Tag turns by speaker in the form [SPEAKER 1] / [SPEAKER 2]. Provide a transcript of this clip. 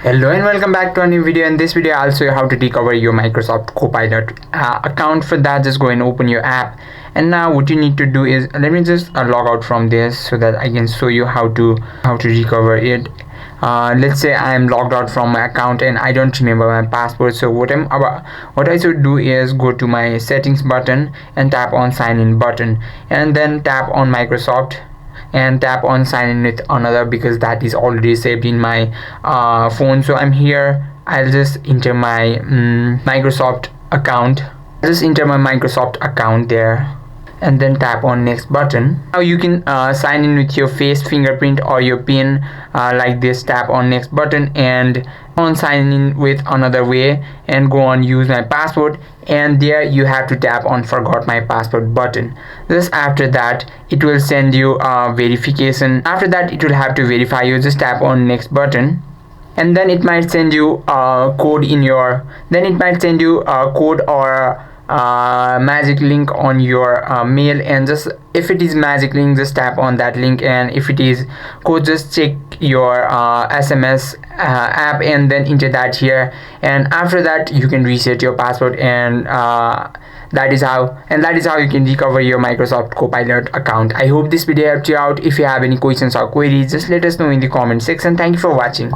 [SPEAKER 1] Hello and welcome back to a new video. In this video I'll show you how to recover your Microsoft Copilot account. For that, just go and open your app, and now what you need to do is, let me just log out from this so that I can show you how to recover it. Let's say I am logged out from my account and I don't remember my password. So what I should do is go to my settings button and tap on sign in button, and then tap on Microsoft and tap on sign in with another, because that is already saved in my phone. So I'm here, I'll just enter my Microsoft account. Just enter my Microsoft account there, and then tap on next button. Now you can sign in with your face, fingerprint, or your pin like this. Tap on next button and on sign in with another way, and go on use my password, and there you have to tap on forgot my password button. Just after that it will send you a verification. After that it will have to verify you. Just tap on next button, and then it might send you a code in your, code or magic link on your mail, and just if it is magic link, just tap on that link, and if it is code, just check your SMS app and then enter that here, and after that you can reset your password, and that is how you can recover your Microsoft Copilot account. I hope this video helped you out. If you have any questions or queries, just let us know in the comment section. Thank you for watching.